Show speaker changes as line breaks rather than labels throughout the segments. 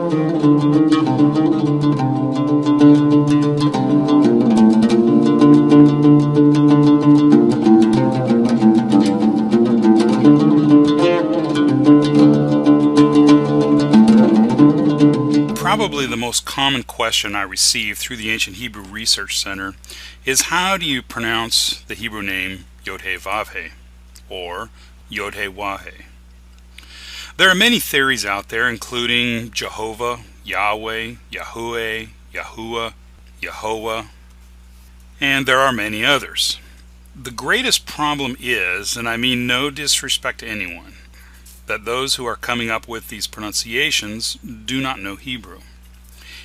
Probably the most common question I receive through the Ancient Hebrew Research Center is, how do you pronounce the Hebrew name Yod-Heh-Vav-Heh or Yod-Heh-Wah-Heh? There are many theories out there, including Jehovah, Yahweh, Yahuwah, Yahuwah, Yehovah, and there are many others. The greatest problem is, and I mean no disrespect to anyone, that those who are coming up with these pronunciations do not know Hebrew.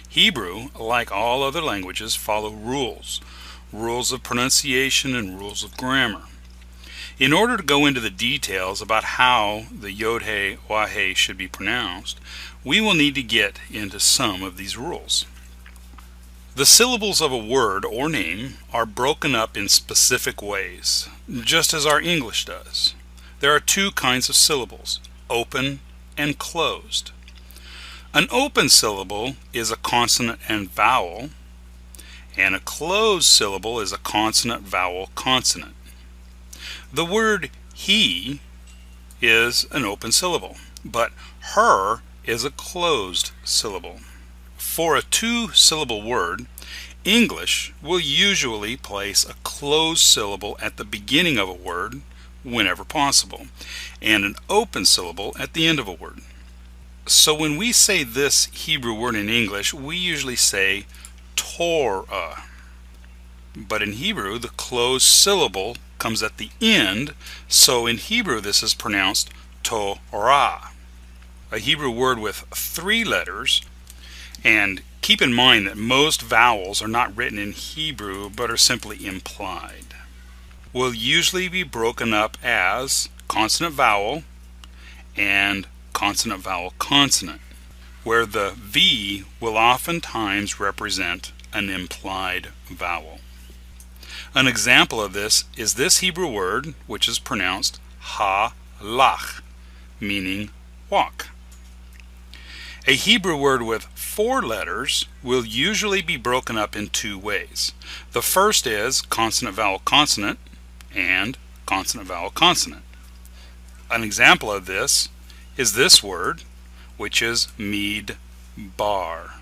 Hebrew, like all other languages, follow rules of pronunciation and rules of grammar. In order to go into the details about how the Yod-Heh-Wah-Heh should be pronounced, we will need to get into some of these rules. The syllables of a word or name are broken up in specific ways, just as our English does. There are two kinds of syllables: open and closed. An open syllable is a consonant and vowel, and a closed syllable is a consonant, vowel, consonant. The word he is an open syllable, but her is a closed syllable. For a two-syllable word, English will usually place a closed syllable at the beginning of a word whenever possible, and an open syllable at the end of a word. So when we say this Hebrew word in English, we usually say Torah. But in Hebrew, the closed syllable comes at the end, so in Hebrew this is pronounced Torah. A Hebrew word with 3 letters, and keep in mind that most vowels are not written in Hebrew but are simply implied, will usually be broken up as consonant vowel and consonant vowel consonant, where the V will oftentimes represent an implied vowel. An example of this is this Hebrew word, which is pronounced halach, meaning walk. A Hebrew word with 4 letters will usually be broken up in 2 ways. The first is consonant vowel consonant and consonant vowel consonant. An example of this is this word, which is midbar,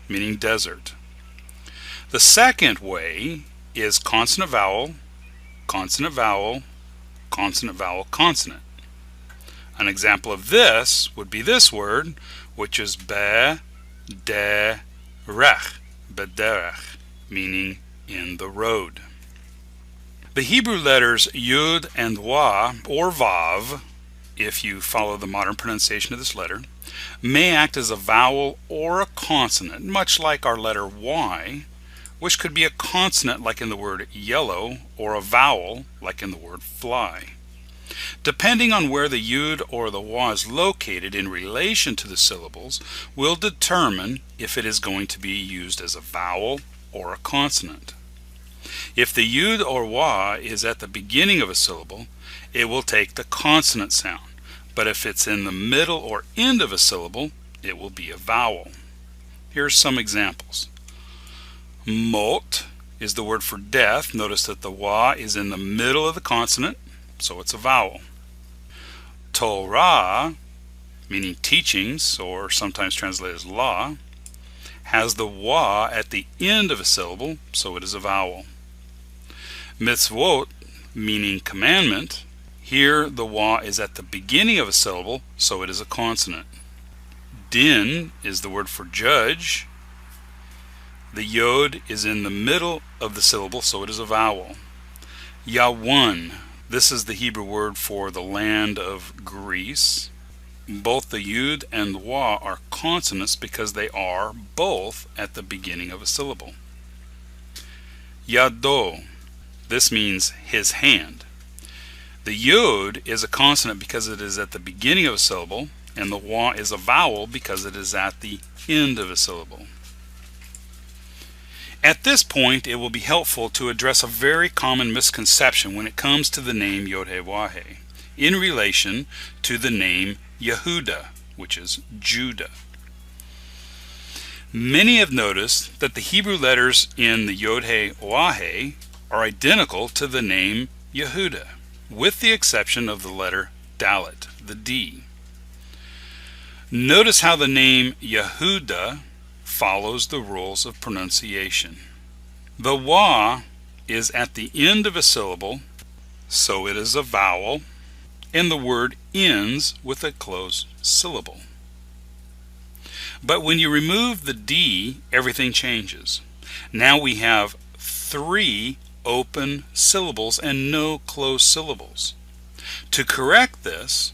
meaning desert. The second way is consonant vowel, consonant vowel, consonant vowel consonant. An example of this would be this word, which is bederech, bederech, meaning in the road. The Hebrew letters Yud and Wah, or Vav, if you follow the modern pronunciation of this letter, may act as a vowel or a consonant, much like our letter Y, which could be a consonant like in the word yellow, or a vowel like in the word fly. Depending on where the Yud or the Wah is located in relation to the syllables will determine if it is going to be used as a vowel or a consonant. If the Yud or Wah is at the beginning of a syllable, it will take the consonant sound, but if it's in the middle or end of a syllable, it will be a vowel. Here are some examples. Mot is the word for death. Notice that the Wah is in the middle of the consonant, so it's a vowel. Torah, meaning teachings, or sometimes translated as law, has the Wah at the end of a syllable, so it is a vowel. Mitzvot, meaning commandment, here the Wah is at the beginning of a syllable, so it is a consonant. Din is the word for judge. The Yod is in the middle of the syllable, so it is a vowel. Yawan, this is the Hebrew word for the land of Greece. Both the Yud and the Wah are consonants because they are both at the beginning of a syllable. Yado, this means his hand. The Yod is a consonant because it is at the beginning of a syllable, and the Wah is a vowel because it is at the end of a syllable. At this point, it will be helpful to address a very common misconception when it comes to the name Yod-Heh-Wah-Heh in relation to the name Yehuda, which is Judah. Many have noticed that the Hebrew letters in the Yod-Heh-Wah-Heh are identical to the name Yehuda, with the exception of the letter Dalet, the D. Notice how the name Yehuda follows the rules of pronunciation. The Wah is at the end of a syllable, so it is a vowel, and the word ends with a closed syllable. But when you remove the D, everything changes. Now we have 3 open syllables and no closed syllables. To correct this,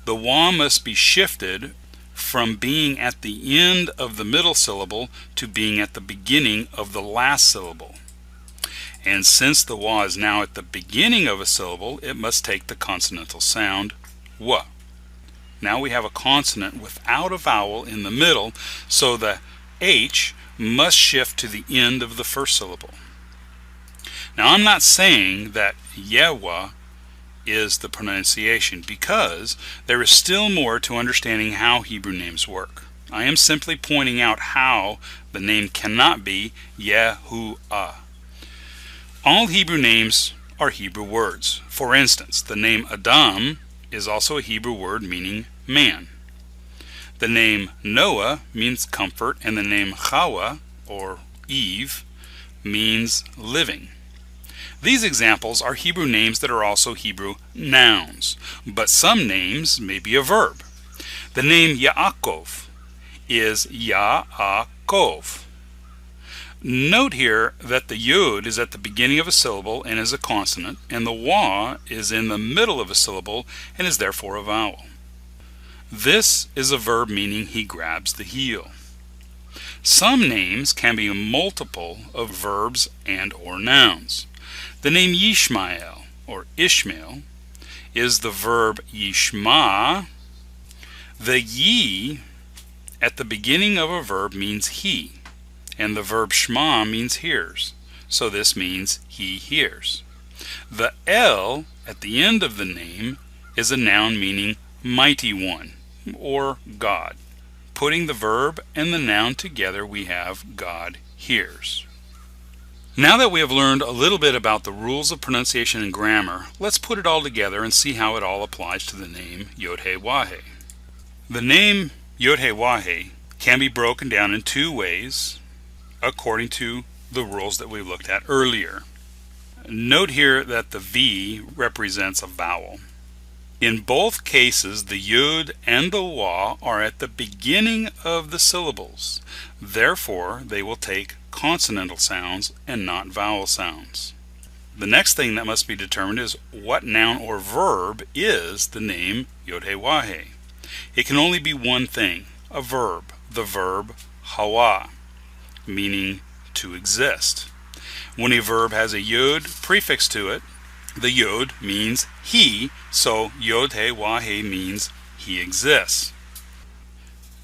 the Wah must be shifted from being at the end of the middle syllable to being at the beginning of the last syllable. And since the Wah is now at the beginning of a syllable, it must take the consonantal sound W. Now we have a consonant without a vowel in the middle, so the H must shift to the end of the first syllable. Now I'm not saying that Yehovah is the pronunciation, because there is still more to understanding how Hebrew names work. I am simply pointing out how the name cannot be Yehuah. All Hebrew names are Hebrew words. For instance, the name Adam is also a Hebrew word meaning man. The name Noah means comfort, and the name Hawa, or Eve, means living. These examples are Hebrew names that are also Hebrew nouns, but some names may be a verb. The name Yaakov is Yaakov. Note here that the Yod is at the beginning of a syllable and is a consonant, and the Wah is in the middle of a syllable and is therefore a vowel. This is a verb meaning he grabs the heel. Some names can be a multiple of verbs and or nouns. The name Yishmael, or Ishmael, is the verb yishma. The Yi at the beginning of a verb means he, and the verb shema means hears, so this means he hears. The El at the end of the name is a noun meaning mighty one, or God. Putting the verb and the noun together, we have God hears. Now that we have learned a little bit about the rules of pronunciation and grammar, let's put it all together and see how it all applies to the name Yod-Heh-Wah-Heh. The name Yod-Heh-Wah-Heh can be broken down in 2 ways according to the rules that we looked at earlier. Note here that the V represents a vowel. In both cases, the Yod and the Wah are at the beginning of the syllables. Therefore, they will take consonantal sounds and not vowel sounds. The next thing that must be determined is what noun or verb is the name Yod-Heh-Wah-Heh. It can only be one thing, a verb, the verb hawa, meaning to exist. When a verb has a Yod prefix to it, the Yod means he, so Yod-Heh-Wah-Heh means he exists.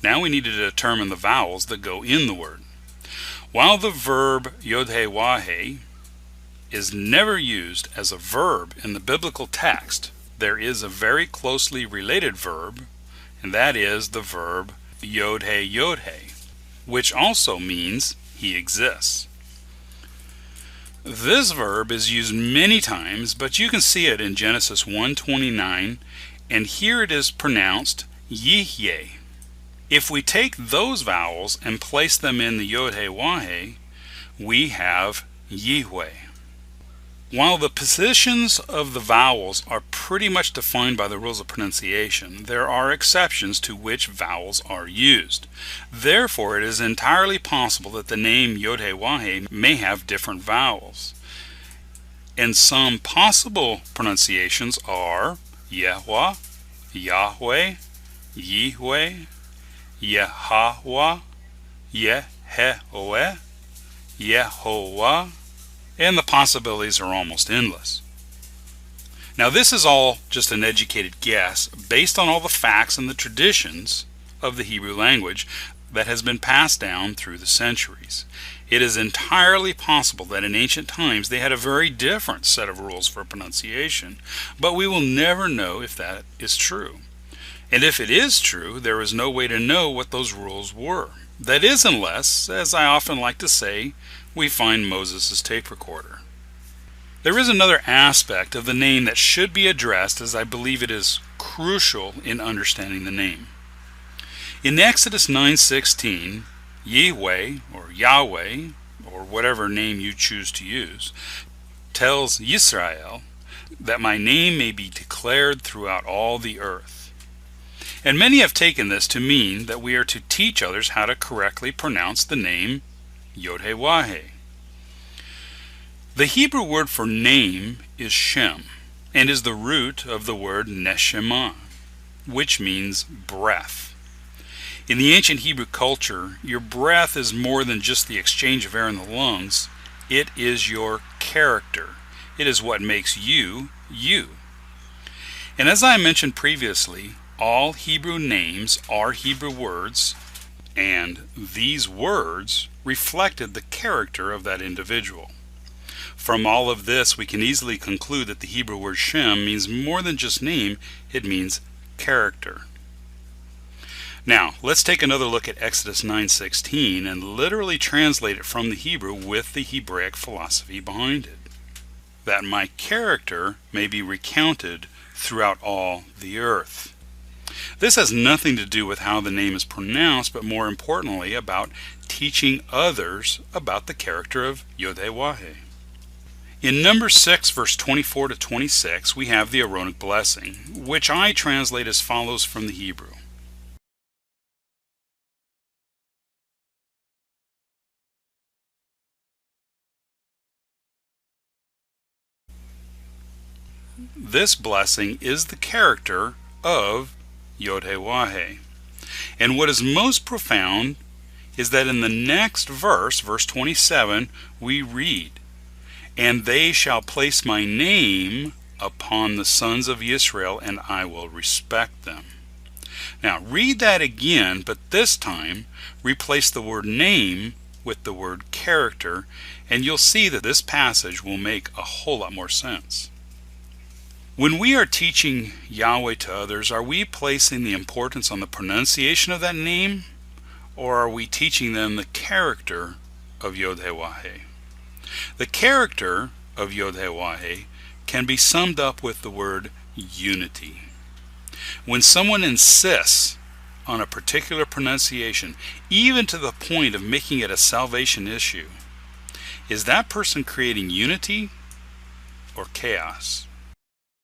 Now we need to determine the vowels that go in the word. While the verb Yod-Heh-Wah-Heh is never used as a verb in the biblical text, there is a very closely related verb, and that is the verb Yod-Heh-Yod-Heh, which also means he exists. This verb is used many times, but you can see it in Genesis 1:29, and here it is pronounced Yihyeh. If we take those vowels and place them in the Yod-Heh-Wah-Heh, we have Yihweh. While the positions of the vowels are pretty much defined by the rules of pronunciation, there are exceptions to which vowels are used. Therefore, it is entirely possible that the name Yod-Heh-Wah-Heh may have different vowels. And some possible pronunciations are Yehovah, Yahweh, Yihweh, Yehovah, Yeheweh, Yehovah, and the possibilities are almost endless. Now this is all just an educated guess based on all the facts and the traditions of the Hebrew language that has been passed down through the centuries. It is entirely possible that in ancient times they had a very different set of rules for pronunciation, but we will never know if that is true. And if it is true, there is no way to know what those rules were. That is, unless, as I often like to say, we find Moses' tape recorder. There is another aspect of the name that should be addressed, as I believe it is crucial in understanding the name. In Exodus 9:16, Yahweh, or whatever name you choose to use, tells Yisrael that my name may be declared throughout all the earth. And many have taken this to mean that we are to teach others how to correctly pronounce the name Yehováh. The Hebrew word for name is Shem, and is the root of the word neshama, which means breath. In the ancient Hebrew culture, your breath is more than just the exchange of air in the lungs. It is your character. It is what makes you, you. And as I mentioned previously, all Hebrew names are Hebrew words, and these words reflected the character of that individual. From all of this, we can easily conclude that the Hebrew word Shem means more than just name, it means character. Now, let's take another look at Exodus 9:16 and literally translate it from the Hebrew with the Hebraic philosophy behind it. That my character may be recounted throughout all the earth. This has nothing to do with how the name is pronounced, but more importantly about teaching others about the character of Yehováh. In Numbers 6, verse 24 to 26, we have the Aaronic blessing, which I translate as follows from the Hebrew. This blessing is the character of Yehováh. And what is most profound is that in the next verse, verse 27, we read, "And they shall place my name upon the sons of Israel, and I will respect them." Now read that again, but this time replace the word name with the word character, and you'll see that this passage will make a whole lot more sense. When we are teaching Yahweh to others, are we placing the importance on the pronunciation of that name, or are we teaching them the character of Yehováh? The character of Yehováh can be summed up with the word unity. When someone insists on a particular pronunciation, even to the point of making it a salvation issue, is that person creating unity or chaos?